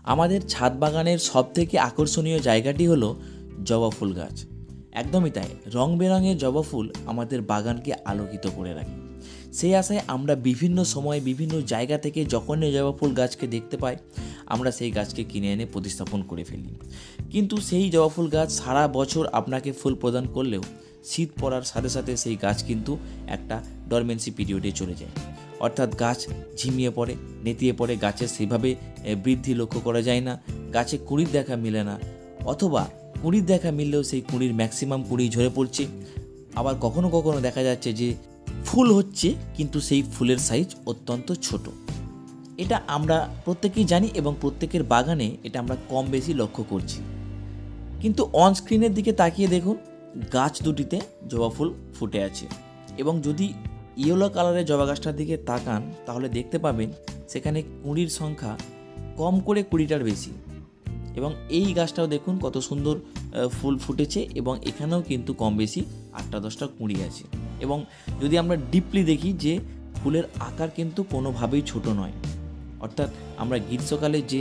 আমাদের ছাদ বাগানের সবথেকে আকর্ষণীয় জায়গাটি হলো জবা ফুল গাছ। একদমই তাই, রং বেরঙের জবা ফুল আমাদের বাগানকে আলোকিত করে রাখে। সেই আশায় আমরা বিভিন্ন সময় বিভিন্ন জায়গা থেকে যখনই জবা ফুল গাছকে দেখতে পাই, আমরা সেই গাছকে কিনে এনে প্রতিস্থাপন করে ফেলি। কিন্তু সেই জবা ফুল গাছ সারা বছর আপনাকে ফুল প্রদান করলেও শীত পড়ার সাথে সাথে সেই গাছ কিন্তু একটা ডরমেন্সি পিরিয়ডে চলে যায়, অর্থাৎ গাছ ঝিমিয়ে পড়ে, নেতিয়ে পড়ে, গাছের সেভাবে বৃদ্ধি লক্ষ্য করা যায় না, গাছে কুঁড়ির দেখা মেলে না, অথবা কুঁড়ির দেখা মিললেও সেই কুঁড়ির ম্যাক্সিমাম কুঁড়ি ঝরে পড়ছে। আবার কখনো কখনো দেখা যাচ্ছে যে ফুল হচ্ছে কিন্তু সেই ফুলের সাইজ অত্যন্ত ছোট। এটা আমরা প্রত্যেকেই জানি এবং প্রত্যেকের বাগানে এটা আমরা কম বেশি লক্ষ্য করছি। কিন্তু অন স্ক্রিনের দিকে তাকিয়ে দেখুন, গাছ দুটিতে জবা ফুল ফুটে আছে এবং যদি ইয়েলো কালারের জবা গাছটার দিকে তাকান তাহলে দেখতে পাবেন সেখানে কুঁড়ির সংখ্যা কম করে 20টার বেশি। এবং এই গাছটাও দেখুন কত সুন্দর ফুল ফুটেছে এবং এখানেও কিন্তু কম বেশি 8-10টা কুঁড়ি আছে। এবং যদি আমরা ডিপলি দেখি যে ফুলের আকার কিন্তু কোনোভাবেই ছোট নয়, অর্থাৎ আমরা গ্রীষ্মকালে যে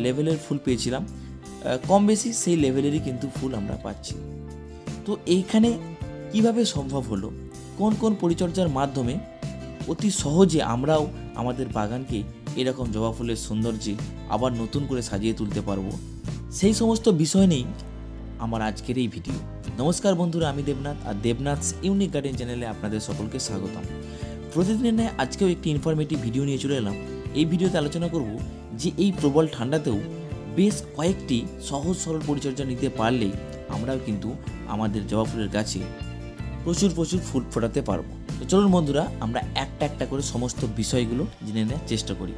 লেভেলের ফুল পেয়েছিলাম কম বেশি সেই লেভেলেরই কিন্তু ফুল আমরা পাচ্ছি। তো এইখানে কিভাবে সম্ভব হলো, কোন কোন পরিচর্যার মাধ্যমে অতি সহজে আমরাও আমাদের বাগানকে এরকম জবা ফুলের সৌন্দর্যে আবার নতুন করে সাজিয়ে তুলতে পারবো, সেই সমস্ত বিষয় নিয়েই আমার আজকের এই ভিডিও। নমস্কার বন্ধুরা, আমি দেবনাথ, আর দেবনাথস ইউনিক গার্ডেন চ্যানেলে আপনাদের সকলকে স্বাগতম। প্রতিদিনের ন্যায় আজকেও একটি ইনফরমেটিভ ভিডিও নিয়ে চলে এলাম। এই ভিডিওতে আলোচনা করব যে এই প্রবল ঠান্ডাতেও বেশ কয়েকটি সহজ সরল পরিচর্যা নিতে পারলেই আমরাও কিন্তু আমাদের জবা ফুলের গাছে প্রচুর ফুল ফোটাতে পারবো। তো চলুন বন্ধুরা, আমরা একটা একটা করে সমস্ত বিষয়গুলো জেনে নেওয়ার চেষ্টা করি।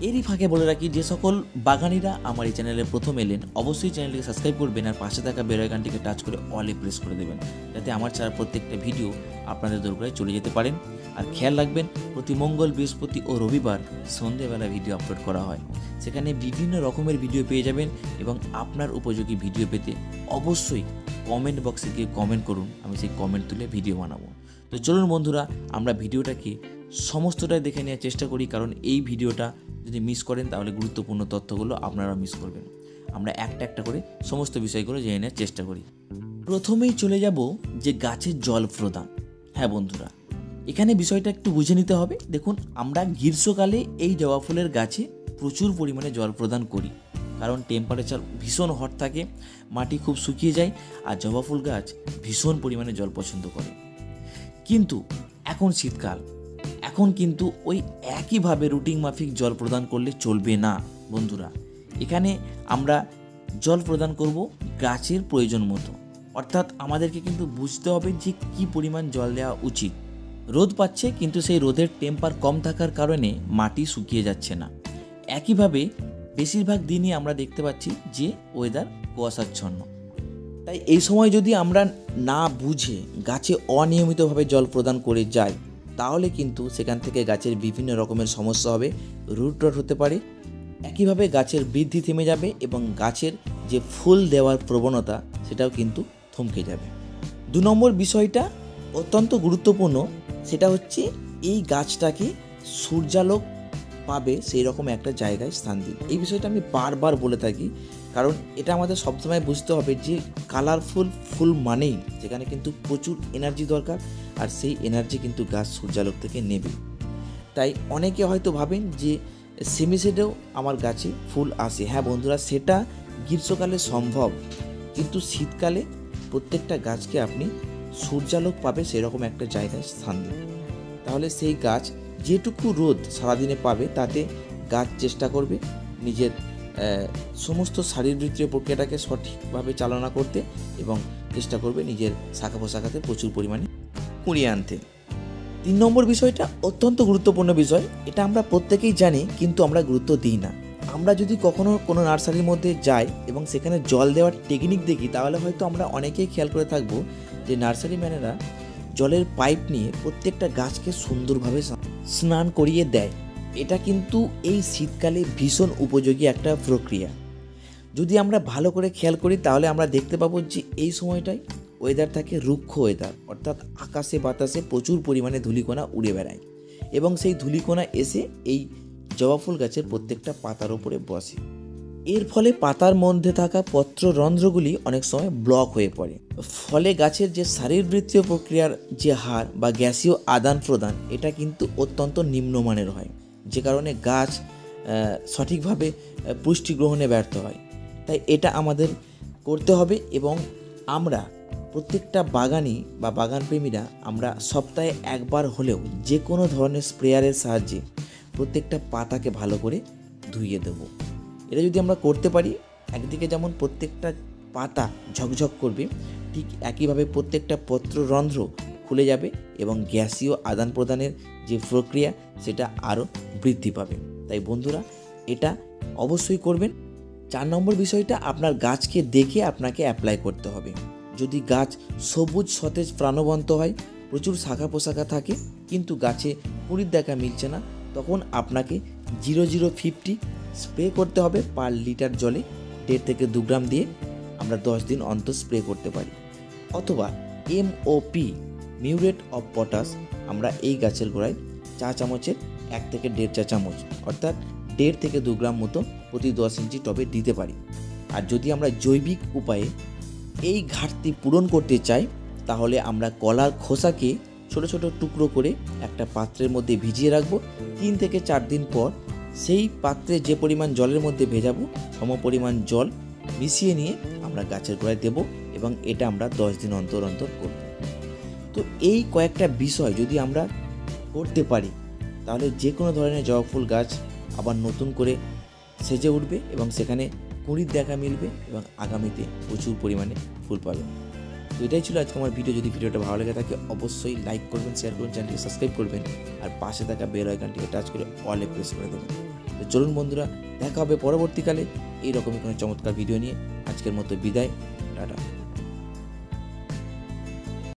এরই ফাঁকে বলে রাখি, যে সকল বাগানিরা আমার এই চ্যানেলে প্রথম এলেন অবশ্যই চ্যানেলটিকে সাবস্ক্রাইব করবেন আর পাশে থাকা বেল আইকনটিকে টাচ করে অলে প্রেস করে দেবেন, যাতে আমার ছাড়া প্রত্যেকটা ভিডিও আপনাদের দরকারে চলে যেতে পারেন। আর খেয়াল রাখবেন, প্রতি মঙ্গল, বৃহস্পতি ও রবিবার সন্ধ্যেবেলা ভিডিও আপলোড করা হয়, সেখানে বিভিন্ন রকমের ভিডিও পেয়ে যাবেন। এবং আপনার উপযোগী ভিডিও পেতে অবশ্যই কমেন্ট বক্সে গিয়ে কমেন্ট করুন, আমি সেই কমেন্ট তুলে ভিডিও বানাবো। তো চলুন বন্ধুরা, আমরা ভিডিওটাকে সমস্তটাই দেখে নেওয়ার চেষ্টা করি, কারণ এই ভিডিওটা যদি মিস করেন তাহলে গুরুত্বপূর্ণ তথ্যগুলো আপনারা মিস করবেন। আমরা একটা একটা করে সমস্ত বিষয়গুলো জেনে নেওয়ার চেষ্টা করি। প্রথমেই চলে যাব যে গাছের জল প্রদান। হ্যাঁ বন্ধুরা, এখানে বিষয়টা একটু বুঝে নিতে হবে। দেখুন, আমরা গ্রীষ্মকালে এই জবা ফুলের গাছে প্রচুর পরিমাণে জল প্রদান করি, কারণ টেম্পারেচার ভীষণ হট থাকে, মাটি খুব শুকিয়ে যায়, আর জবা ফুল গাছ ভীষণ পরিমাণে জল পছন্দ করে। কিন্তু এখন শীতকাল, এখন কিন্তু ওই একইভাবে রুটিন মাফিক জল প্রদান করলে চলবে না বন্ধুরা। এখানে আমরা জল প্রদান করব গাছের প্রয়োজন মতো, অর্থাৎ আমাদেরকে কিন্তু বুঝতে হবে যে কি পরিমাণ জল দেওয়া উচিত। রোদ পাচ্ছে কিন্তু সেই রোদের টেম্পার কম থাকার কারণে মাটি শুকিয়ে যাচ্ছে না। একইভাবে বেশিরভাগ দিনই আমরা দেখতে পাচ্ছি যে ওয়েদার কুয়াশাচ্ছন্ন। তাই এই সময় যদি আমরা না বুঝে গাছে অনিয়মিতভাবে জল প্রদান করে যাই, তাহলে কিন্তু সেখান থেকে গাছের বিভিন্ন রকমের সমস্যা হবে, রুট রট হতে পারে। একইভাবে গাছের বৃদ্ধি থেমে যাবে এবং গাছের যে ফুল দেওয়ার প্রবণতা সেটাও কিন্তু থমকে যাবে। 2 নম্বর বিষয়টা অত্যন্ত গুরুত্বপূর্ণ, সেটা হচ্ছে এই গাছটাকে সূর্যালোক পাবে সেই রকম একটা জায়গায় স্থান দিন। এই বিষয়টা আমি বারবার বলে থাকি, কারণ এটা আমাদের সবসময় বুঝতে হবে যে কালারফুল ফুল মানেই যেখানে কিন্তু প্রচুর এনার্জি দরকার, আর সেই এনার্জি কিন্তু গাছ সূর্যালোক থেকে নেবে। তাই অনেকে হয়তো ভাবেন যে সেমিশেডেও আমার গাছে ফুল আসে। হ্যাঁ বন্ধুরা, সেটা গ্রীষ্মকালে সম্ভব, কিন্তু শীতকালে প্রত্যেকটা গাছকে আপনি সূর্যালোক পাবে সেরকম একটা জায়গায় স্থান দিন। তাহলে সেই গাছ যেটুকু রোদ সারাদিনে পাবে তাতে গাছ চেষ্টা করবে নিজের সমস্ত শারীরবৃত্তীয় প্রক্রিয়াটাকে সঠিকভাবে চালনা করতে এবং চেষ্টা করবে নিজের শাখা প্রশাখাতে প্রচুর পরিমাণে কুড়িয়ে আনতে। 3 নম্বর বিষয়টা অত্যন্ত গুরুত্বপূর্ণ বিষয়, এটা আমরা প্রত্যেকেই জানি কিন্তু আমরা গুরুত্ব দিই না। আমরা যদি কখনো কোনো নার্সারির মধ্যে যাই এবং সেখানে জল দেওয়ার টেকনিক দেখি, তাহলে হয়তো আমরা অনেকেই খেয়াল করে থাকবো যে নার্সারি ম্যানেরা জলের পাইপ নিয়ে প্রত্যেকটা গাছকে সুন্দরভাবে স্নান করিয়ে দেয়। এটা কিন্তু এই শীতকালে ভীষণ উপযোগী একটা প্রক্রিয়া। যদি আমরা ভালো করে খেয়াল করি তাহলে আমরা দেখতে পাবো যে এই সময়টায় ওয়েদার থাকে রুক্ষ ওয়েদার, অর্থাৎ আকাশে বাতাসে প্রচুর পরিমাণে ধূলিকণা উড়ে বেড়ায় এবং সেই ধূলিকণা এসে এই জবা ফুল গাছের প্রত্যেকটা পাতার ওপরে বসে। এর ফলে পাতার মধ্যে থাকা পত্ররন্ধ্রগুলি অনেক সময় ব্লক হয়ে পড়ে, ফলে গাছের যে শারীরবৃত্তীয় প্রক্রিয়ার যে হার বা গ্যাসীয় আদান প্রদান এটা কিন্তু অত্যন্ত নিম্নমানের হয়, যে কারণে গাছ সঠিকভাবে পুষ্টি গ্রহণে ব্যর্থ হয়। তাই এটা আমাদের করতে হবে এবং আমরা প্রত্যেকটা বাগানি বা বাগানপ্রেমীরা আমরা সপ্তাহে একবার হলেও যে কোনো ধরনের স্প্রেয়ারের সাহায্যে প্রত্যেকটা পাতাকে ভালো করে ধুইয়ে দেবো। এটা যদি আমরা করতে পারি, একদিকে যেমন প্রত্যেকটা পাতা ঝকঝক করবে, ঠিক একইভাবে প্রত্যেকটা পত্ররন্ধ্র খুলে যাবে এবং গ্যাসীয় আদান প্রদানের যে প্রক্রিয়া সেটা আরও বৃদ্ধি পাবে। তাই বন্ধুরা এটা অবশ্যই করবেন। 4 নম্বর বিষয়টা, আপনার গাছকে দেখে আপনাকে অ্যাপ্লাই করতে হবে। যদি গাছ সবুজ সতেজ প্রাণবন্ত হয়, প্রচুর শাখা পোশাখা থাকে, কিন্তু গাছে কুঁড়ির দেখা মিলছে না, তখন আপনাকে 0050 স্প্রে করতে হবে পার লিটার জলে 1.5 থেকে 2 গ্রাম দিয়ে। আমরা 10 দিন অন্তর স্প্রে করতে পারি। অথবা MOP মিউরেট অফ পটাশ আমরা এই গাছের গোড়ায় চা চামচের 1 থেকে 1.5 চা চামচ অর্থাৎ 1.5 থেকে 2 গ্রাম মতো প্রতি 10 ইঞ্চি টবে দিতে পারি। আর যদি আমরা জৈবিক উপায়ে এই ঘাটতি পূরণ করতে চাই, তাহলে আমরা কলার খোসাকে ছোট ছোট টুকরো করে একটা পাত্রের মধ্যে ভিজিয়ে রাখবো। 3 থেকে 4 দিন পর সেই পাত্রে যে পরিমাণ জলের মধ্যে ভেজাবো সম পরিমাণ জল মিশিয়ে নিয়ে আমরা গাছের গোড়ায় দেবো এবং এটা আমরা 10 দিন অন্তর অন্তর করব। তো এই কয়েকটা বিষয় যদি আমরা করতে পারি, তাহলে যে কোনো ধরনের জবা ফুল গাছ আবার নতুন করে সেজে উঠবে এবং সেখানে কুঁড়ির দেখা মিলবে এবং আগামীতে প্রচুর পরিমাণে ফুল পাবে। তো এটাই ছিল আজকে আমার ভিডিও। যদি ভিডিওটা ভালো লেগে থাকে অবশ্যই লাইক করবেন, শেয়ার করবেন, চ্যানেলটিকে সাবস্ক্রাইব করবেন আর পাশে থাকা বেল আইকনটিকে টাচ করে অলে প্রেস করে দেবেন। তো চলুন বন্ধুরা, দেখা হবে পরবর্তীকালে এইরকমই কোনো চমৎকার ভিডিও নিয়ে। আজকের মতো বিদায়, টাটা।